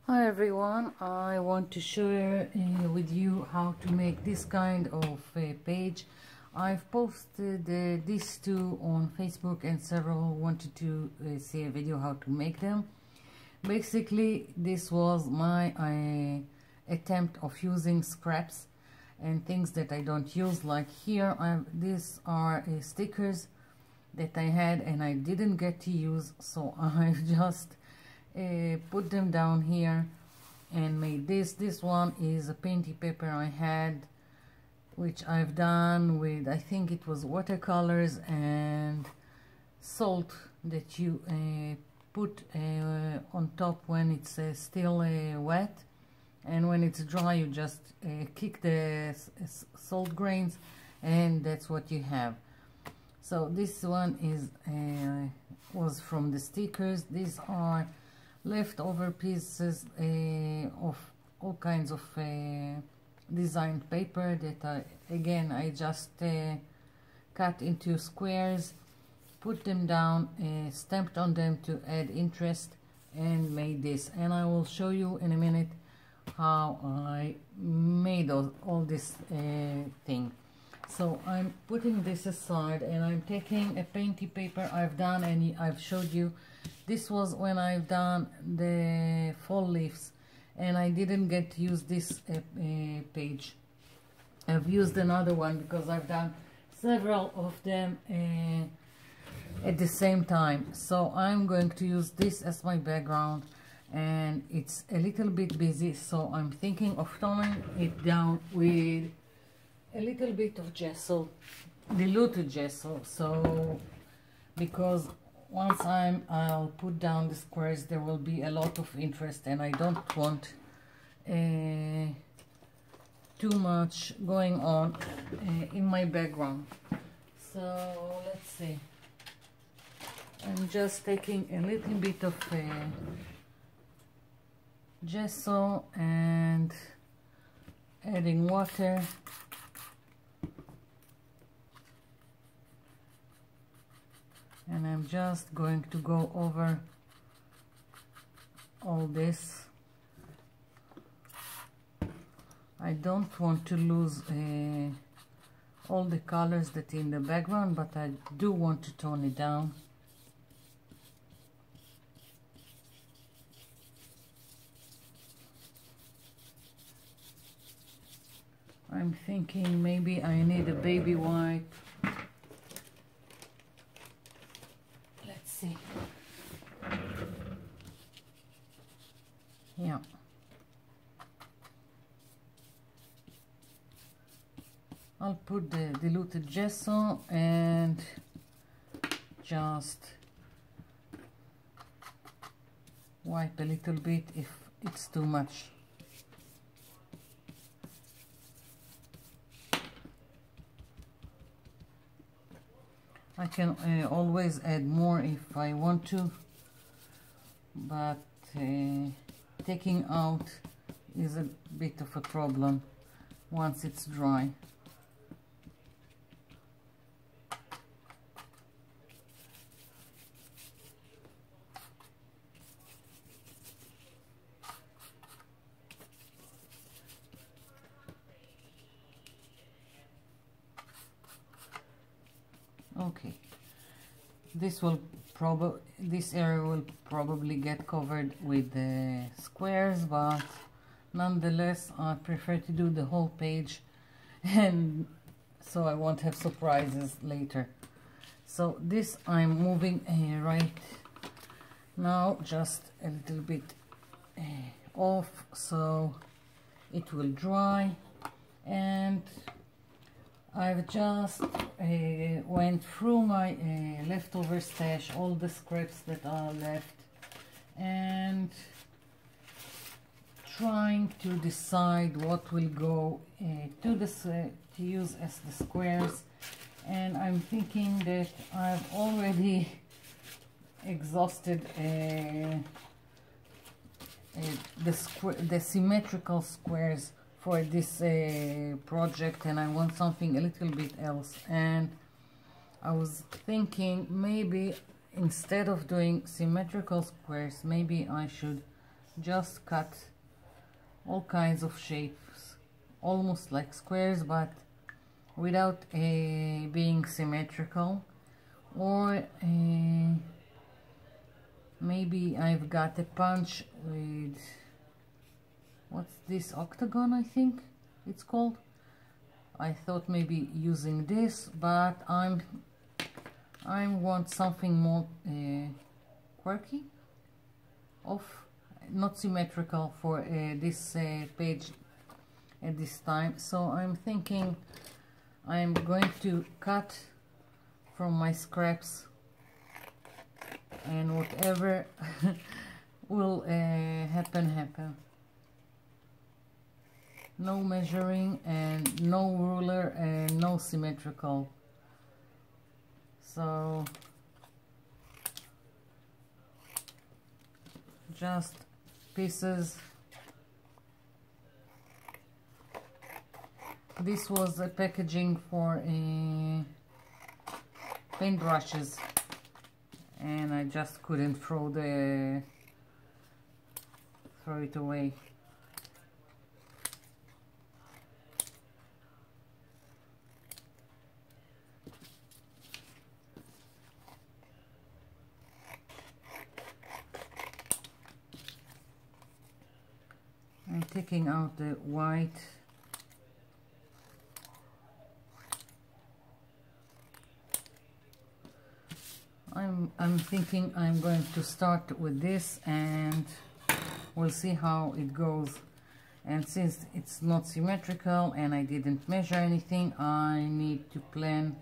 Hi everyone, I want to share with you how to make this kind of page. I've posted these two on Facebook and several wanted to see a video how to make them. Basically, this was my attempt of using scraps and things that I don't use. Like here, these are stickers that I had and I didn't get to use, so I've just put them down here and made this. This one is a painty paper I had, which I've done with, I think it was watercolors and salt that you put on top when it's still wet, and when it's dry you just kick the salt grains and that's what you have. So this one is was from the stickers. These are leftover pieces of all kinds of designed paper that I just cut into squares, put them down, stamped on them to add interest, and made this. And I will show you in a minute how I made all this thing. So I'm putting this aside and I'm taking a painty paper I've done, and I've showed you. This was when I've done the fall leaves and I didn't get to use this page. I've used another one because I've done several of them at the same time. So I'm going to use this as my background, and it's a little bit busy, so I'm thinking of toning it down with a little bit of gesso, diluted gesso. So because once I'll put down the squares, there will be a lot of interest and I don't want too much going on in my background. So let's see, I'm just taking a little bit of gesso and adding water. And I'm just going to go over all this. I don't want to lose all the colors that are in the background, but I do want to tone it down. I'm thinking maybe I need a baby wipe. Yeah, I'll put the diluted gesso and just wipe a little bit if it's too much. I can always add more if I want to, but taking out is a bit of a problem once it's dry. Okay, this area will probably get covered with the squares, but nonetheless I prefer to do the whole page, and so I won't have surprises later. So this I'm moving right now just a little bit off so it will dry. And I've just went through my leftover stash, all the scraps that are left, and trying to decide what will go to use as the squares. And I'm thinking that I've already exhausted the symmetrical squares for this project, and I want something a little bit else. And I was thinking maybe instead of doing symmetrical squares, maybe I should just cut all kinds of shapes, almost like squares, but without being symmetrical. Or maybe I've got a punch with, what's this, octagon, I think it's called. I thought maybe using this, but I want something more quirky, not symmetrical for this page at this time. So I'm thinking I'm going to cut from my scraps, and whatever will happen. No measuring and no ruler and no symmetrical. So just pieces. This was a packaging for paintbrushes, and I just couldn't throw it away. I'm taking out the white. I'm thinking I'm going to start with this, and we'll see how it goes. And since it's not symmetrical and I didn't measure anything, I need to plan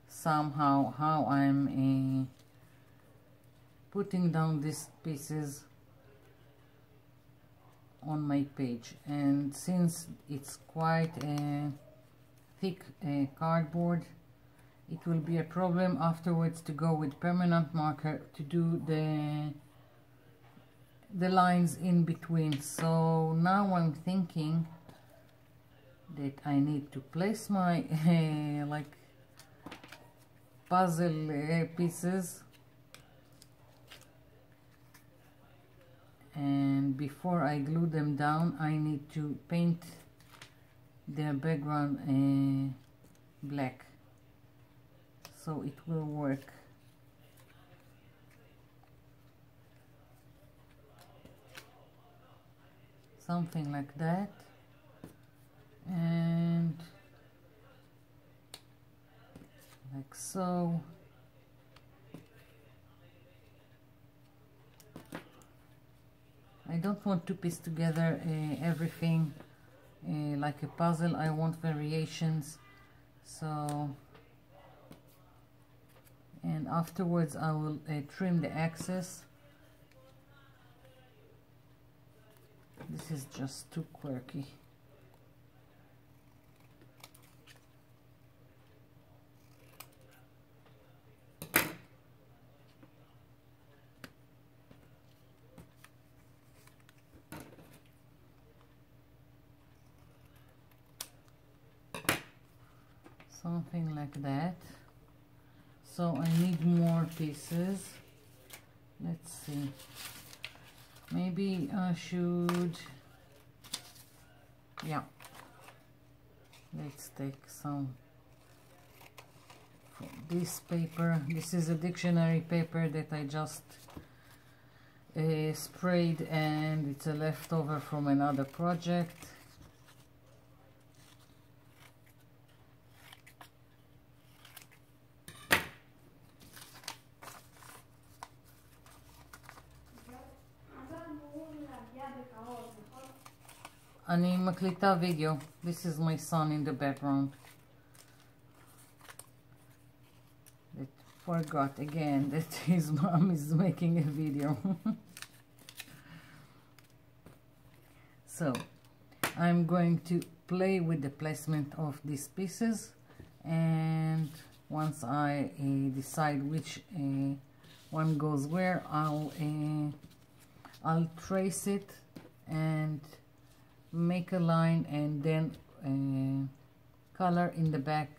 somehow how I'm putting down these pieces on my page. And since it's quite a thick cardboard, it will be a problem afterwards to go with permanent marker to do the lines in between. So now I'm thinking that I need to place my like puzzle pieces, and before I glue them down I need to paint their background black, so it will work. Something like that. And like so. I don't want to piece together everything like a puzzle. I want variations. So, and afterwards I will trim the excess. This is just too quirky. Something like that. So I need more pieces. Let's see. Maybe I should, yeah, let's take some from this paper. This is a dictionary paper that I just sprayed, and it's a leftover from another project. אני מקליטה video. This is my son in the background. That forgot again that his mom is making a video. So I'm going to play with the placement of these pieces, and once I decide which one goes where, I'll trace it and make a line, and then color in the back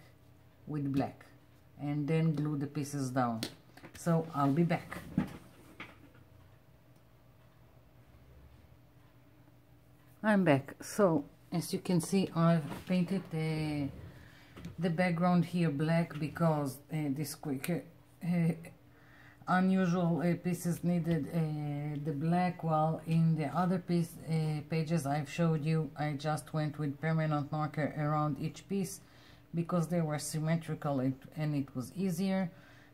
with black, and then glue the pieces down. So I'll be back. I'm back. So as you can see, I've painted the background here black because this quick unusual pieces needed the black, while in the other pages I've showed you, I just went with permanent marker around each piece because they were symmetrical and it was easier.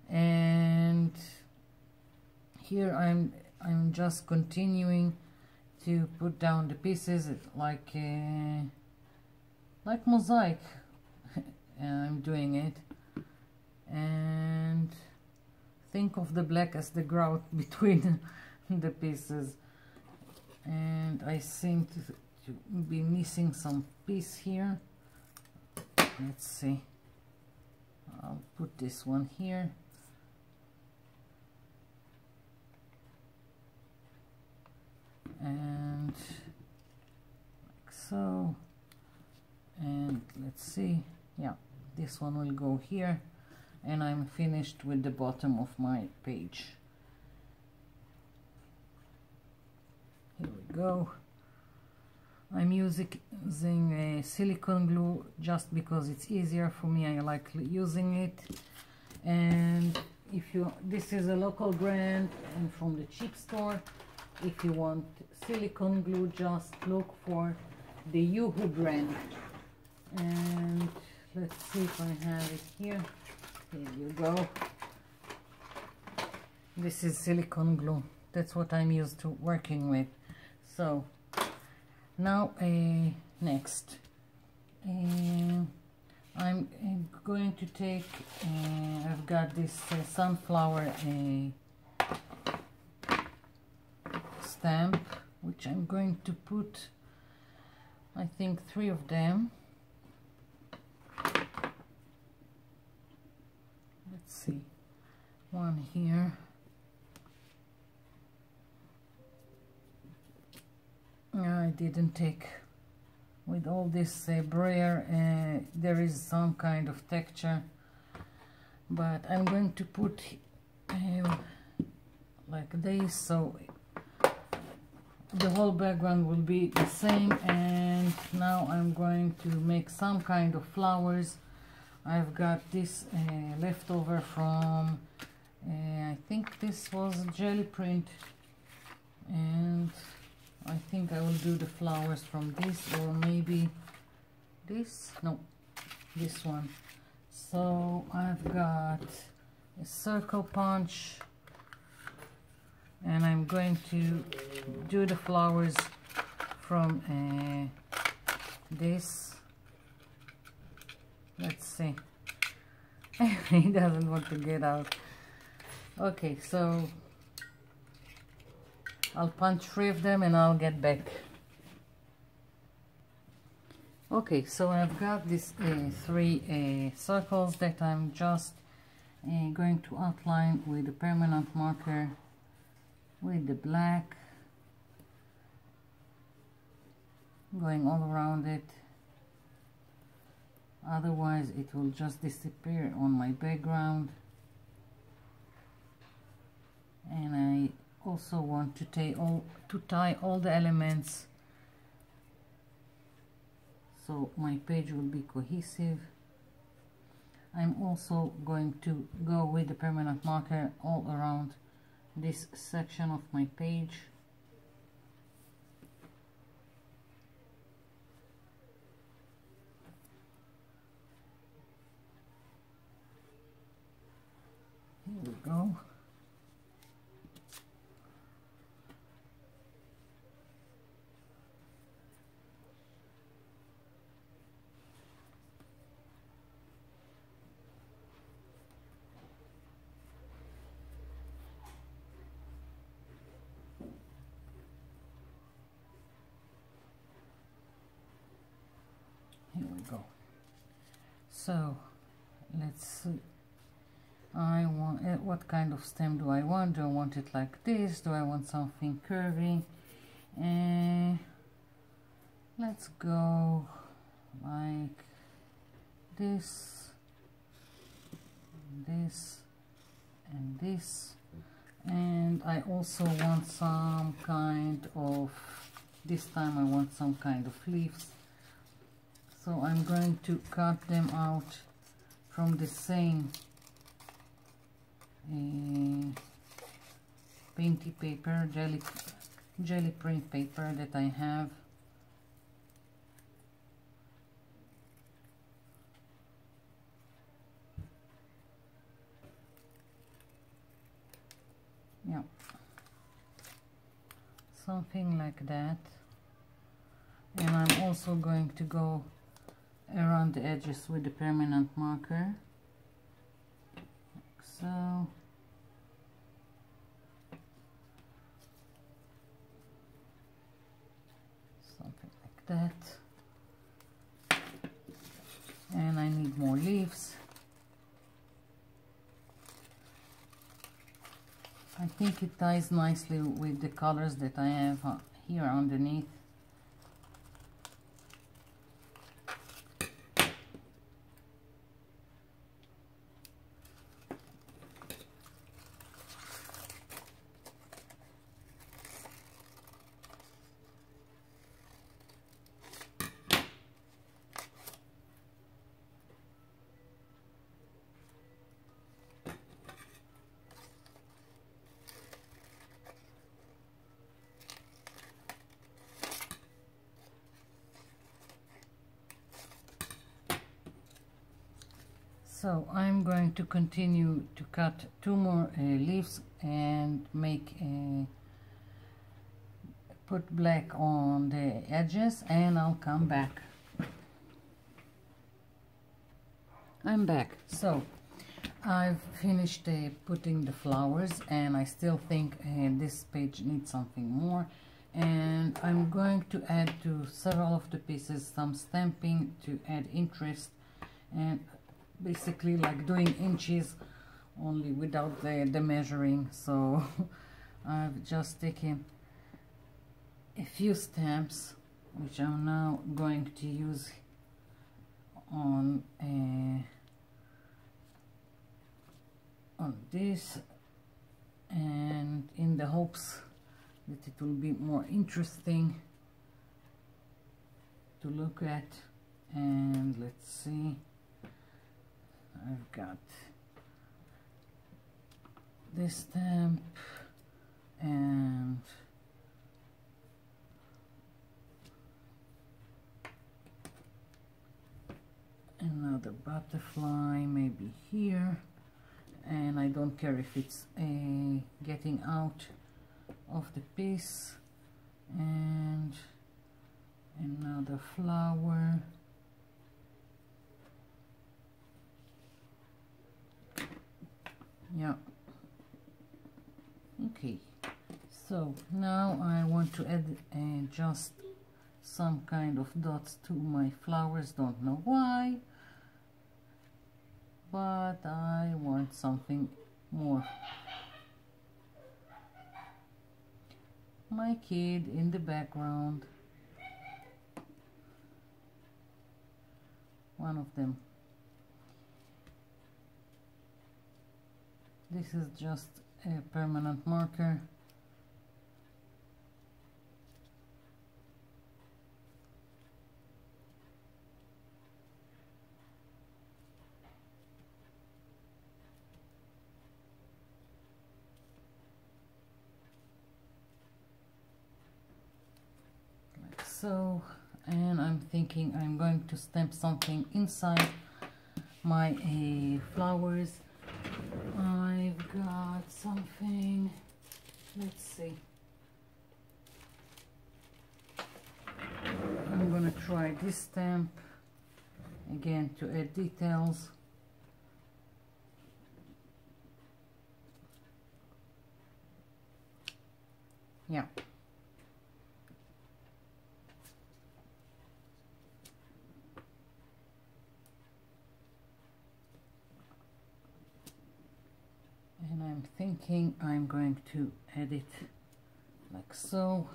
And here I'm just continuing to put down the pieces like mosaic. I'm doing it, and think of the black as the grout between the pieces. And I seem to be missing some piece here. Let's see, I'll put this one here. And like so, and let's see, yeah, this one will go here, and I'm finished with the bottom of my page. Here we go. I'm using silicone glue just because it's easier for me. I like using it. And if you, this is a local brand and from the cheap store. If you want silicone glue, just look for the Yoo-Hoo brand. And let's see if I have it here. Here you go. This is silicone glue. That's what I'm used to working with. So now next I'm going to take I've got this sunflower stamp, which I'm going to put, I think, 3 of them. Let's see, one here, I didn't take, with all this brayer there is some kind of texture, but I'm going to put like this, so the whole background will be the same. And now I'm going to make some kind of flowers. I've got this leftover from I think this was a gel print, and I think I will do the flowers from this, or maybe this, no, this one. So I've got a circle punch, and I'm going to do the flowers from this. Let's see. He doesn't want to get out. Okay, so I'll punch 3 of them and I'll get back. Okay, so I've got these 3 circles that I'm just going to outline with a permanent marker with the black, going all around it, otherwise it will just disappear on my background. And I also want to tie all the elements so my page will be cohesive. I'm also going to go with the permanent marker all around this section of my page. Here we go. Here we go. So let's see. I want what kind of stem do I want? Do I want it like this? Do I want something curvy? Let's go like this, this, and this. And I also want some kind of This time I want some kind of leaves, so I'm going to cut them out from the same painty paper, jelly print paper that I have. Yeah, something like that. And I'm also going to go around the edges with the permanent marker, like so. Something like that. And I need more leaves. I think it ties nicely with the colors that I have here underneath. So I'm going to continue to cut 2 more leaves and make put black on the edges, and I'll come back. I'm back. So I've finished putting the flowers, and I still think this page needs something more, and I'm going to add to several of the pieces some stamping to add interest, and basically like doing inches only without the measuring. So I've just taken a few stamps which I'm now going to use on this, and in the hopes that it will be more interesting to look at. And let's see, I've got this stamp and another butterfly maybe here, and I don't care if it's getting out of the piece, and another flower. Yeah, okay, so now I want to add just some kind of dots to my flowers. Don't know why, but I want something more. My kid in the background, one of them. This is just a permanent marker. Like so. And I'm thinking I'm going to stamp something inside my flowers. I've got something, let's see, I'm gonna try this stamp again to add details. Yeah, and I'm thinking I'm going to add it like so.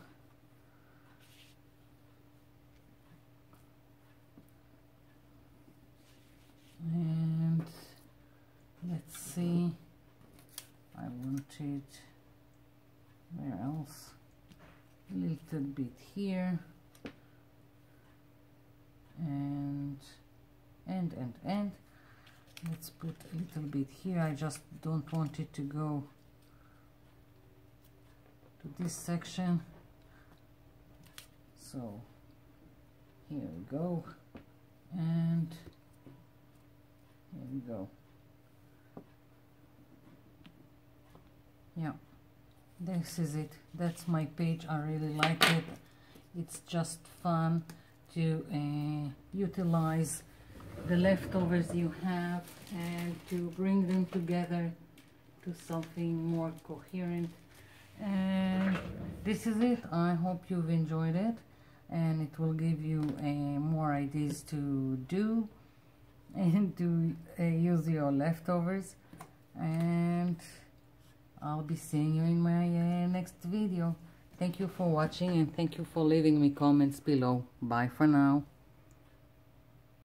And let's see, I wanted, where else, a little little bit here, and let's put a little bit here. I just don't want it to go to this section, so here we go, and here we go. Yeah, this is it. That's my page. I really like it. It's just fun to utilize the leftovers you have and to bring them together to something more coherent. And this is it. I hope you've enjoyed it, and it will give you more ideas to do and to use your leftovers. And I'll be seeing you in my next video. Thank you for watching, and thank you for leaving me comments below. Bye for now.